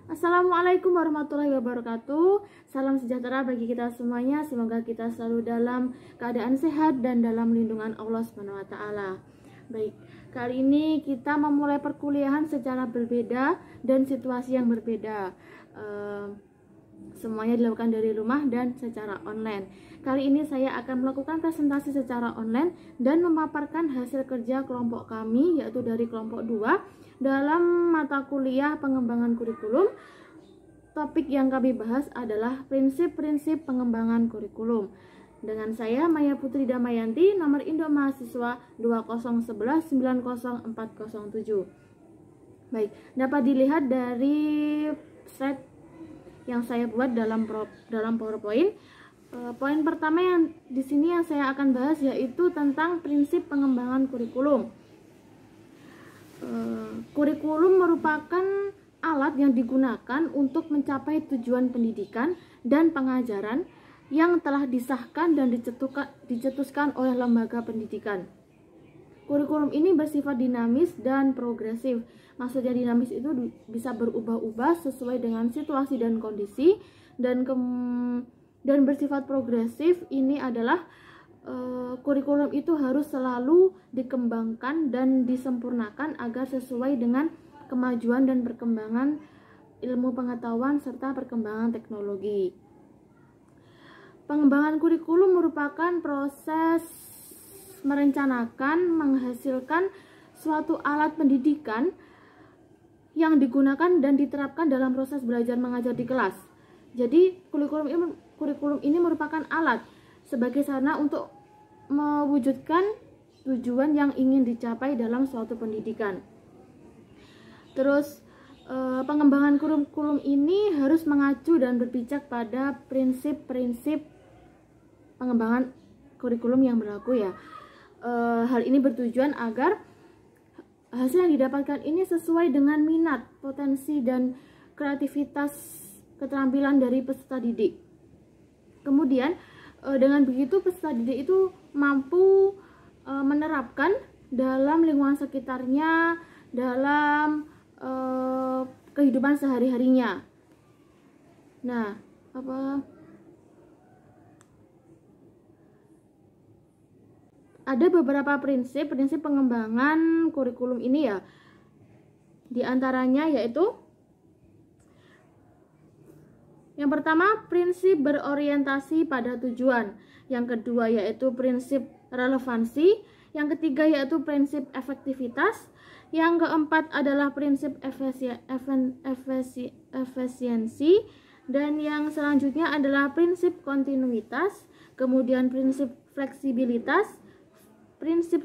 Assalamualaikum warahmatullahi wabarakatuh. Salam sejahtera bagi kita semuanya. Semoga kita selalu dalam keadaan sehat dan dalam lindungan Allah Subhanahu wa taala. Baik, kali ini kita memulai perkuliahan secara berbeda dan situasi yang berbeda. Semuanya dilakukan dari rumah dan secara online. Kali ini saya akan melakukan presentasi secara online dan memaparkan hasil kerja kelompok kami, yaitu dari kelompok 2 dalam mata kuliah pengembangan kurikulum. Topik yang kami bahas adalah prinsip-prinsip pengembangan kurikulum. Dengan saya Maya Putri Damayanti, nomor induk mahasiswa 201190407. Baik, dapat dilihat dari slide yang saya buat dalam PowerPoint. Poin pertama yang di sini yang saya akan bahas yaitu tentang prinsip pengembangan kurikulum. Kurikulum merupakan alat yang digunakan untuk mencapai tujuan pendidikan dan pengajaran yang telah disahkan dan dicetuskan oleh lembaga pendidikan. Kurikulum ini bersifat dinamis dan progresif. Maksudnya dinamis itu bisa berubah-ubah sesuai dengan situasi dan kondisi, dan bersifat progresif ini adalah kurikulum itu harus selalu dikembangkan dan disempurnakan agar sesuai dengan kemajuan dan perkembangan ilmu pengetahuan serta perkembangan teknologi. Pengembangan kurikulum merupakan proses merencanakan, menghasilkan suatu alat pendidikan yang digunakan dan diterapkan dalam proses belajar mengajar di kelas. Jadi kurikulum ini merupakan alat sebagai sarana untuk mewujudkan tujuan yang ingin dicapai dalam suatu pendidikan. Terus pengembangan kurikulum ini harus mengacu dan berpijak pada prinsip-prinsip pengembangan kurikulum yang berlaku ya. Hal ini bertujuan agar hasil yang didapatkan ini sesuai dengan minat, potensi, dan kreativitas keterampilan dari peserta didik. Kemudian dengan begitu peserta didik itu mampu menerapkan dalam lingkungan sekitarnya, dalam kehidupan sehari-harinya. Nah, ada beberapa prinsip pengembangan kurikulum ini ya. Di antaranya yaitu yang pertama, prinsip berorientasi pada tujuan. Yang kedua yaitu prinsip relevansi. Yang ketiga yaitu prinsip efektivitas. Yang keempat adalah prinsip efisiensi. Dan yang selanjutnya adalah prinsip kontinuitas. Kemudian prinsip fleksibilitas, prinsip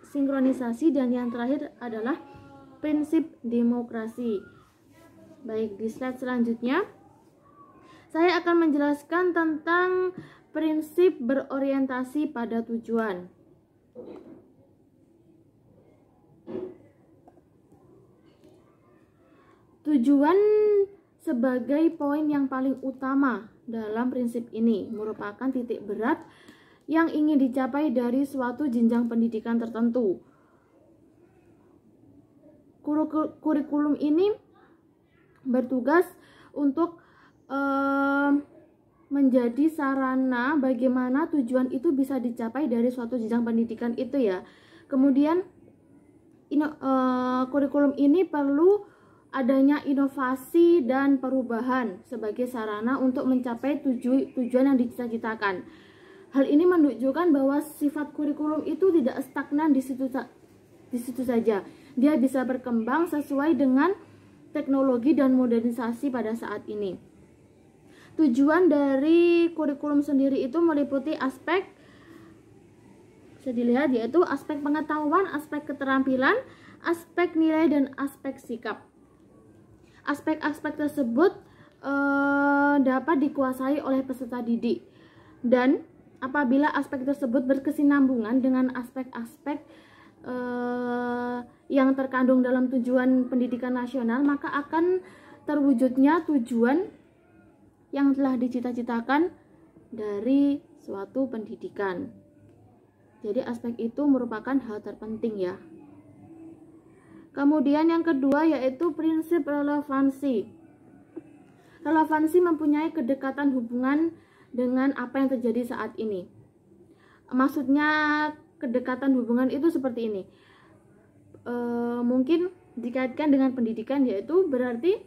sinkronisasi, dan yang terakhir adalah prinsip demokrasi. Baik, di slide selanjutnya saya akan menjelaskan tentang prinsip berorientasi pada tujuan. Tujuan sebagai poin yang paling utama dalam prinsip ini merupakan titik berat yang ingin dicapai dari suatu jenjang pendidikan tertentu. Kurikulum ini bertugas untuk menjadi sarana bagaimana tujuan itu bisa dicapai dari suatu jenjang pendidikan itu ya. Kemudian kurikulum ini perlu adanya inovasi dan perubahan sebagai sarana untuk mencapai tujuan yang dicita-citakan. Hal ini menunjukkan bahwa sifat kurikulum itu tidak stagnan di situ saja. Dia bisa berkembang sesuai dengan teknologi dan modernisasi pada saat ini. Tujuan dari kurikulum sendiri itu meliputi aspek, bisa dilihat, yaitu aspek pengetahuan, aspek keterampilan, aspek nilai, dan aspek sikap. Aspek-aspek tersebut dapat dikuasai oleh peserta didik, dan apabila aspek tersebut berkesinambungan dengan aspek-aspek yang terkandung dalam tujuan pendidikan nasional, maka akan terwujudnya tujuan yang telah dicita-citakan dari suatu pendidikan. Jadi aspek itu merupakan hal terpenting ya. Kemudian yang kedua yaitu prinsip relevansi. Relevansi mempunyai kedekatan hubungan dengan apa yang terjadi saat ini. Maksudnya kedekatan hubungan itu seperti ini. Mungkin dikaitkan dengan pendidikan, yaitu berarti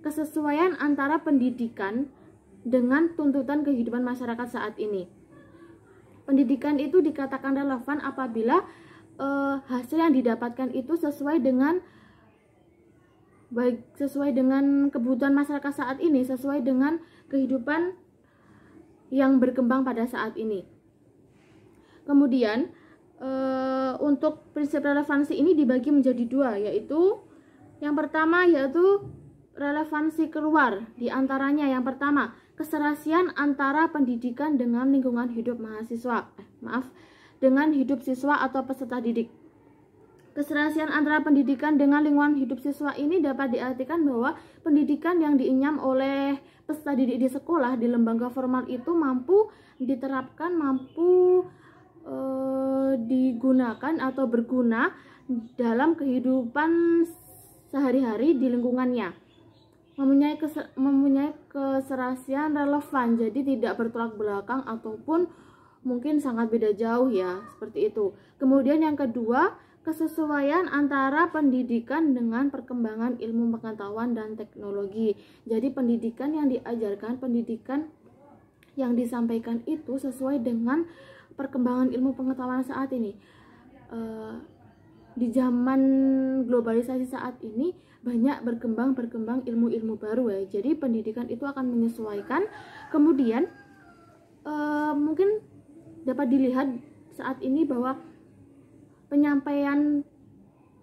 kesesuaian antara pendidikan dengan tuntutan kehidupan masyarakat saat ini. Pendidikan itu dikatakan relevan apabila hasil yang didapatkan itu sesuai dengan kebutuhan masyarakat saat ini, sesuai dengan kehidupan yang berkembang pada saat ini. Kemudian untuk prinsip relevansi ini dibagi menjadi dua, yaitu yang pertama yaitu relevansi keluar. Di antaranya yang pertama, keserasian antara pendidikan dengan lingkungan hidup dengan hidup siswa atau peserta didik. Keserasian antara pendidikan dengan lingkungan hidup siswa ini dapat diartikan bahwa pendidikan yang diinyam oleh peserta didik di sekolah, di lembaga formal itu mampu diterapkan, mampu digunakan atau berguna dalam kehidupan sehari-hari di lingkungannya. Mempunyai keserasian relevan, jadi tidak bertolak belakang ataupun mungkin sangat beda jauh ya, seperti itu. Kemudian yang kedua, kesesuaian antara pendidikan dengan perkembangan ilmu pengetahuan dan teknologi. Jadi pendidikan yang diajarkan, pendidikan yang disampaikan itu sesuai dengan perkembangan ilmu pengetahuan saat ini. Di zaman globalisasi saat ini banyak berkembang ilmu-ilmu baru ya. Jadi pendidikan itu akan menyesuaikan. Kemudian mungkin dapat dilihat saat ini bahwa penyampaian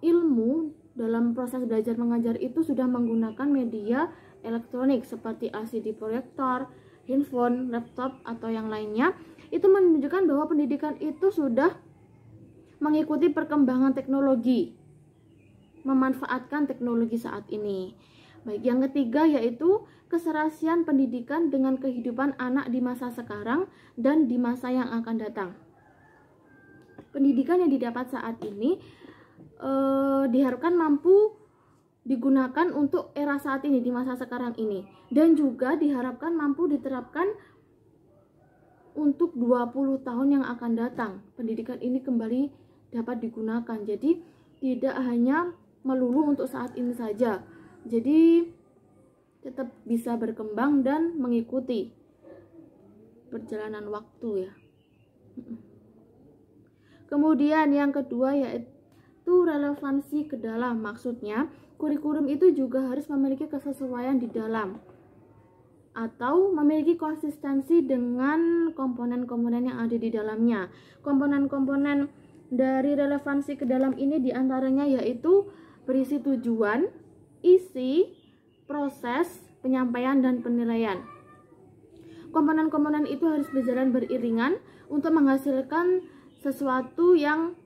ilmu dalam proses belajar mengajar itu sudah menggunakan media elektronik seperti LCD proyektor, handphone, laptop atau yang lainnya. Itu menunjukkan bahwa pendidikan itu sudah mengikuti perkembangan teknologi, memanfaatkan teknologi saat ini. Baik, yang ketiga yaitu keserasian pendidikan dengan kehidupan anak di masa sekarang dan di masa yang akan datang. Pendidikan yang didapat saat ini diharapkan mampu digunakan untuk era saat ini, di masa sekarang ini, dan juga diharapkan mampu diterapkan untuk 20 tahun yang akan datang. Pendidikan ini kembali dapat digunakan, jadi tidak hanya melulu untuk saat ini saja, jadi tetap bisa berkembang dan mengikuti perjalanan waktu ya. Kemudian yang kedua yaitu relevansi ke dalam. Maksudnya kurikulum itu juga harus memiliki kesesuaian di dalam atau memiliki konsistensi dengan komponen-komponen yang ada di dalamnya. Komponen-komponen dari relevansi ke dalam ini diantaranya yaitu berisi tujuan, isi, proses, penyampaian, dan penilaian. Komponen-komponen itu harus berjalan beriringan untuk menghasilkan sesuatu yang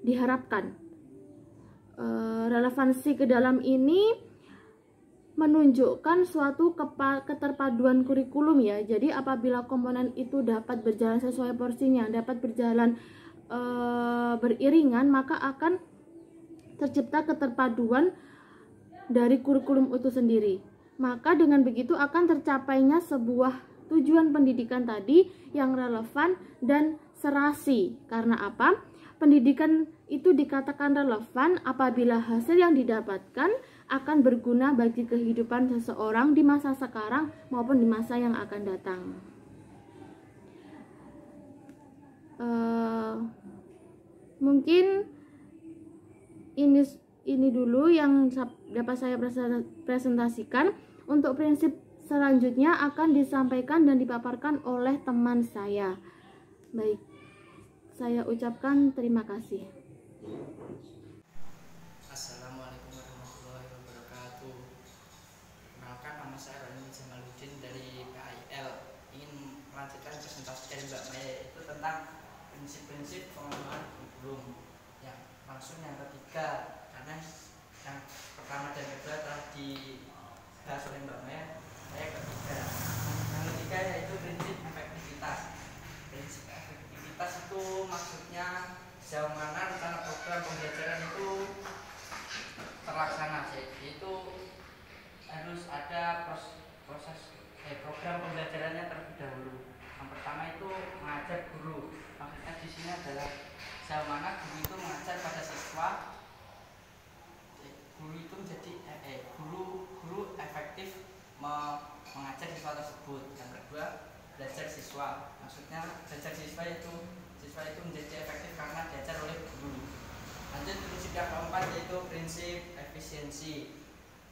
diharapkan. Relevansi ke dalam ini menunjukkan suatu keterpaduan kurikulum ya. Jadi apabila komponen itu dapat berjalan sesuai porsinya, dapat berjalan beriringan, maka akan tercipta keterpaduan dari kurikulum itu sendiri. Maka dengan begitu akan tercapainya sebuah tujuan pendidikan tadi yang relevan dan serasi. Karena apa? Pendidikan itu dikatakan relevan apabila hasil yang didapatkan akan berguna bagi kehidupan seseorang di masa sekarang maupun di masa yang akan datang. Mungkin ini dulu yang dapat saya presentasikan. Untuk prinsip selanjutnya akan disampaikan dan dipaparkan oleh teman saya. Baik, saya ucapkan terima kasih. Assalamualaikum warahmatullahi wabarakatuh. Perkenalkan, nama saya Rani Jamaluddin dari PAIL. Ingin melanjutkan presentasi dari Mbak Maya, itu tentang prinsip-prinsip pengembangan kurikulum. Yang langsung yang ketiga, karena yang pertama dan kedua telah dibahas oleh Mbak Maya, saya ketiga. Yang ketiga yaitu prinsip efektivitas. Prinsip efektivitas itu maksudnya sejauh mana rencana program pembelajaran itu terlaksana, yaitu harus ada program pembelajarannya terlebih dahulu. Yang pertama itu mengajar guru. Maksudnya di sini adalah sejauh mana guru itu mengajar pada siswa. Guru itu menjadi guru efektif mengajar siswa tersebut. Yang kedua, belajar siswa. Maksudnya belajar siswa itu menjadi efektif karena diajar oleh guru. Lanjut prinsip yang keempat yaitu prinsip efisiensi.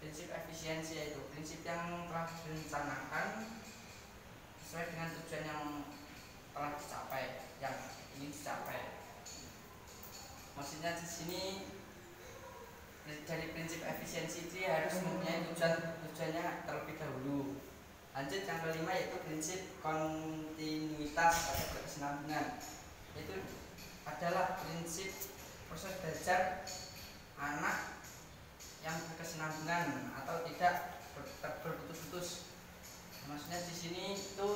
Prinsip efisiensi yaitu prinsip yang telah direncanakan sesuai dengan tujuan yang telah dicapai, yang ingin dicapai. Maksudnya di sini dari prinsip efisiensi itu harus mempunyai tujuannya terlebih dahulu. Lanjut yang kelima yaitu prinsip kontinuitas pada berkesinambungan. Itu adalah prinsip proses belajar anak yang berkesinambungan atau tidak berputus-putus. Maksudnya di sini itu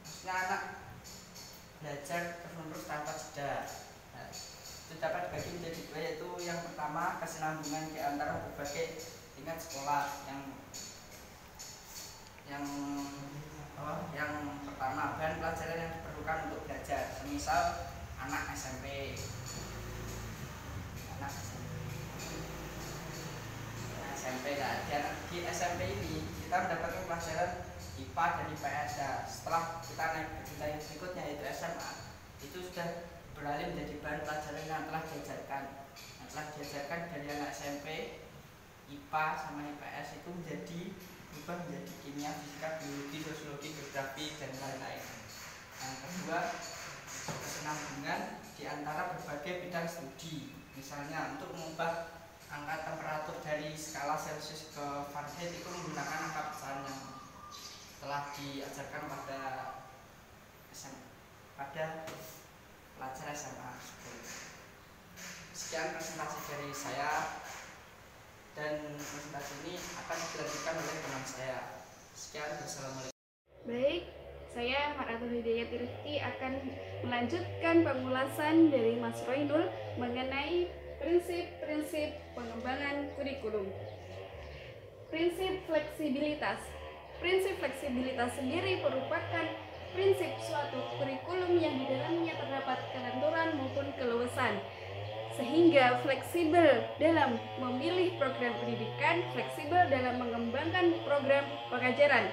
maksudnya anak belajar terus-menerus tanpa jeda. Nah, itu dapat dibagi menjadi dua, yaitu yang pertama kesinambungan di antara berbagai tingkat sekolah. Yang pertama bahan pelajaran yang diperlukan untuk belajar, semisal anak SMP. Di SMP ini kita mendapatkan pelajaran IPA dan IPS. Setelah kita naik ke jenjang berikutnya yaitu SMA, itu sudah beralih menjadi bahan pelajaran yang telah diajarkan dari anak SMP. IPA sama IPS itu berubah menjadi kimia, fisika, biologi, sosiologi, geografi, dan lain-lain. Yang kedua, kesinambungan di antara berbagai bidang studi. Misalnya untuk mengubah angka temperatur dari skala Celsius ke Fahrenheit itu menggunakan angka pecahan yang telah diajarkan pada pelajar SMA. Sekian presentasi dari saya, dan presentasi ini akan dilanjutkan oleh teman saya. Sekian, wassalamualaikum. Baik, saya Maratul Hidayat Rifki akan melanjutkan pengulasan dari Mas Roinul mengenai prinsip-prinsip pengembangan kurikulum. Prinsip fleksibilitas. Prinsip fleksibilitas sendiri merupakan prinsip suatu kurikulum yang di dalamnya terdapat kelenturan maupun keluasan, sehingga fleksibel dalam memilih program pendidikan, fleksibel dalam mengembangkan program pengajaran.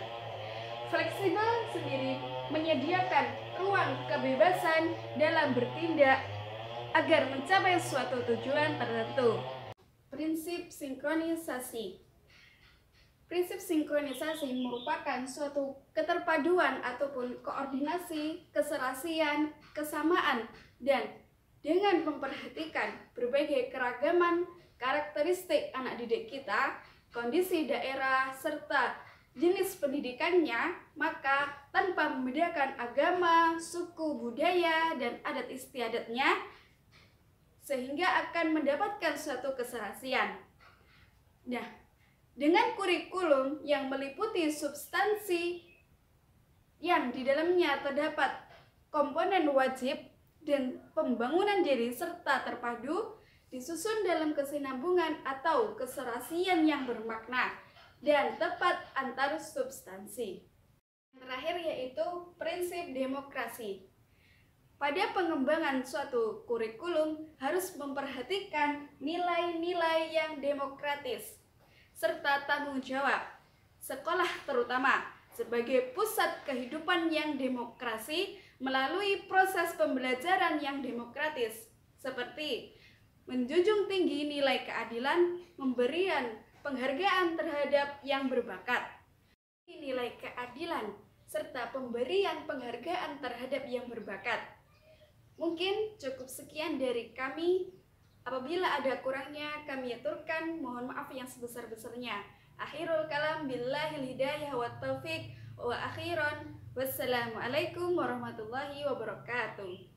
Fleksibel sendiri menyediakan ruang kebebasan dalam bertindak agar mencapai suatu tujuan tertentu. Prinsip sinkronisasi. Prinsip sinkronisasi merupakan suatu keterpaduan ataupun koordinasi, keserasian, kesamaan, dan dengan memperhatikan berbagai keragaman karakteristik anak didik kita, kondisi daerah, serta jenis pendidikannya, maka tanpa membedakan agama, suku, budaya, dan adat istiadatnya, sehingga akan mendapatkan suatu keserasian. Nah, dengan kurikulum yang meliputi substansi yang di dalamnya terdapat komponen wajib dan pembangunan diri serta terpadu, disusun dalam kesinambungan atau keserasian yang bermakna dan tepat antar substansi. Yang terakhir yaitu prinsip demokrasi. Pada pengembangan suatu kurikulum harus memperhatikan nilai-nilai yang demokratis serta tanggung jawab. Sekolah terutama sebagai pusat kehidupan yang demokrasi melalui proses pembelajaran yang demokratis, seperti menjunjung tinggi nilai keadilan, pemberian penghargaan terhadap yang berbakat, nilai keadilan, serta pemberian penghargaan terhadap yang berbakat. Mungkin cukup sekian dari kami. Apabila ada kurangnya, kami aturkan mohon maaf yang sebesar-besarnya. Akhirul kalam billahil hidayah wa taufiq wa akhiran. Wassalamualaikum warahmatullahi wabarakatuh.